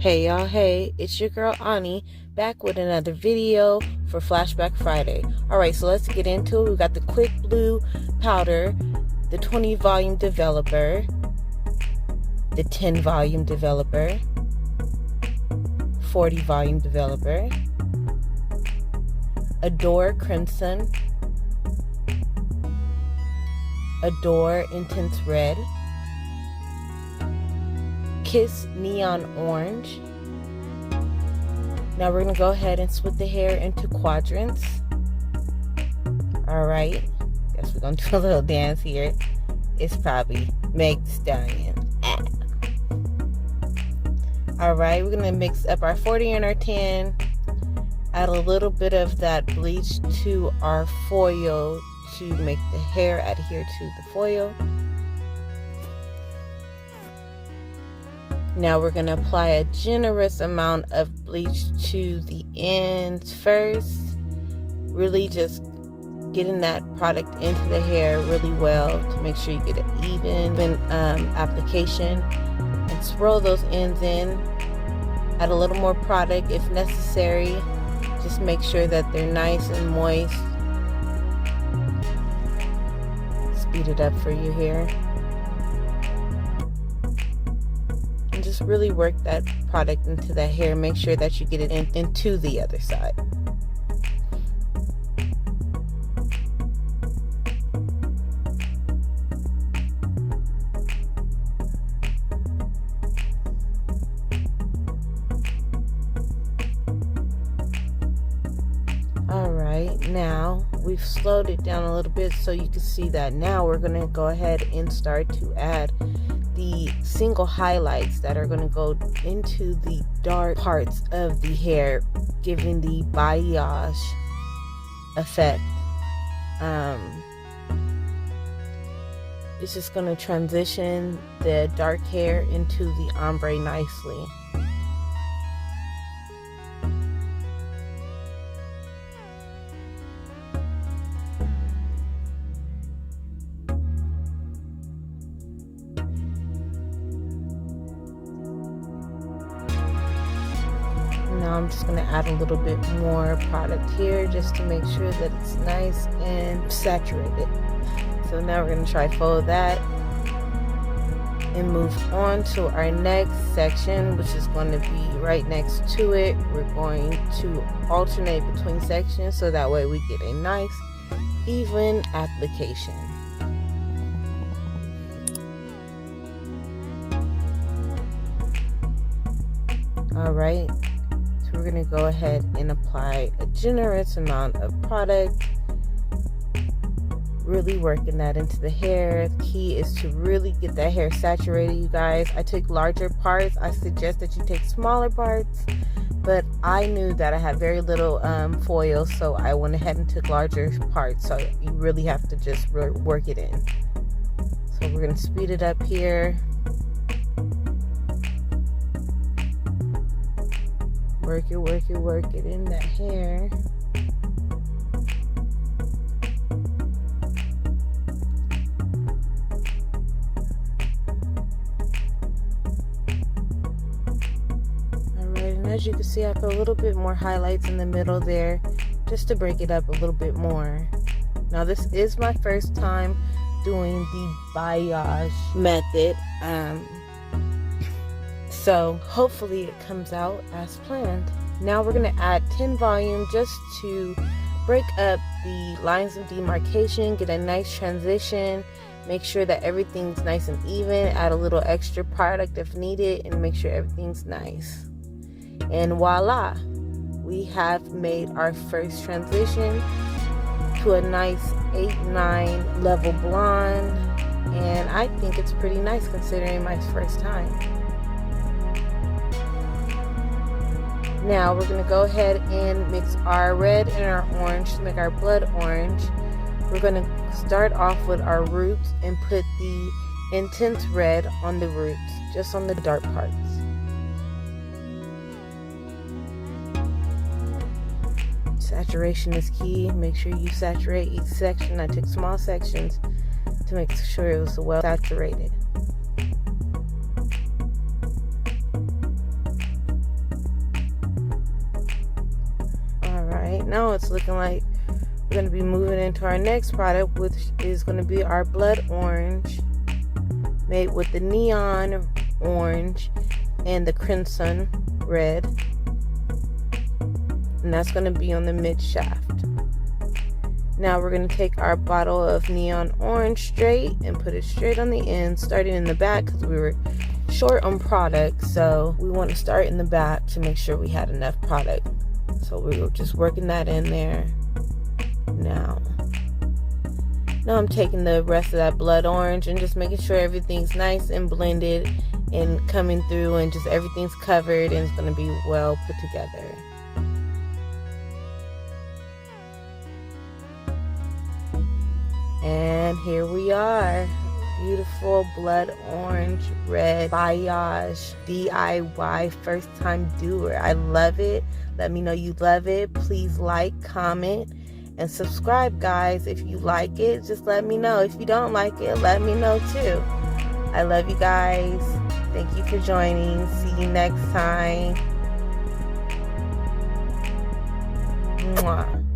Hey y'all, hey, it's your girl Ani back with another video for Flashback Friday. Alright, so let's get into it. We got the Quick Blue powder, the 20 volume developer, the 10 volume developer, 40 volume developer, Adore Crimson, Adore Intense Red, Kiss Neon Orange. Now we're going to go ahead and split the hair into quadrants. Alright, guess we're going to do a little dance here. It's probably Meg Thee Stallion. Alright, we're going to mix up our 40 and our 10. Add a little bit of that bleach to our foil to make the hair adhere to the foil. Now we're going to apply a generous amount of bleach to the ends first. Really just getting that product into the hair really well to make sure you get an even application. And swirl those ends in. Add a little more product if necessary. Just make sure that they're nice and moist. Speed it up for you here. And just really work that product into the hair. Make sure that you get it into the other side. Alright, now we've slowed it down a little bit so you can see that. Now we're going to go ahead and start to add the single highlights that are going to go into the dark parts of the hair, giving the balayage effect. It's just going to transition the dark hair into the ombre nicely. Now I'm just going to add a little bit more product here just to make sure that it's nice and saturated. So now we're going to trifle that and move on to our next section, which is going to be right next to it. We're going to alternate between sections so that way we get a nice even application. Alright. So we're going to go ahead and apply a generous amount of product, really working that into the hair. The key is to really get that hair saturated, you guys. I took larger parts. I suggest that you take smaller parts, but I knew that I had very little foil, so I went ahead and took larger parts. So you really have to just work it in. So we're going to speed it up here. Work it in that hair. Alright, and as you can see, I put a little bit more highlights in the middle there just to break it up a little bit more. Now this is my first time doing the balayage method. So hopefully it comes out as planned. Now we're going to add 10 volume just to break up the lines of demarcation, get a nice transition, make sure that everything's nice and even, add a little extra product if needed, and make sure everything's nice. And voila, we have made our first transition to a nice 8-9 level blonde, and I think it's pretty nice considering my first time. Now we're going to go ahead and mix our red and our orange to make our blood orange. We're going to start off with our roots and put the intense red on the roots, just on the dark parts. Saturation is key. Make sure you saturate each section. I took small sections to make sure it was well saturated. now it's looking like we're going to be moving into our next product, which is going to be our blood orange, made with the neon orange and the crimson red, and that's going to be on the mid shaft. Now we're going to take our bottle of neon orange straight and put it straight on the end, starting in the back because we were short on product, so we want to start in the back to make sure we had enough product. So we were just working that in there. Now I'm taking the rest of that blood orange and just making sure everything's nice and blended and coming through, and just everything's covered and it's going to be well put together. And here we are. Beautiful blood orange red Balayage DIY first time doer. I love it. Let me know you love it. Please like, comment, and subscribe, guys. If you like it, just let me know. If you don't like it, let me know too. I love you guys. Thank you for joining. See you next time. Mwah.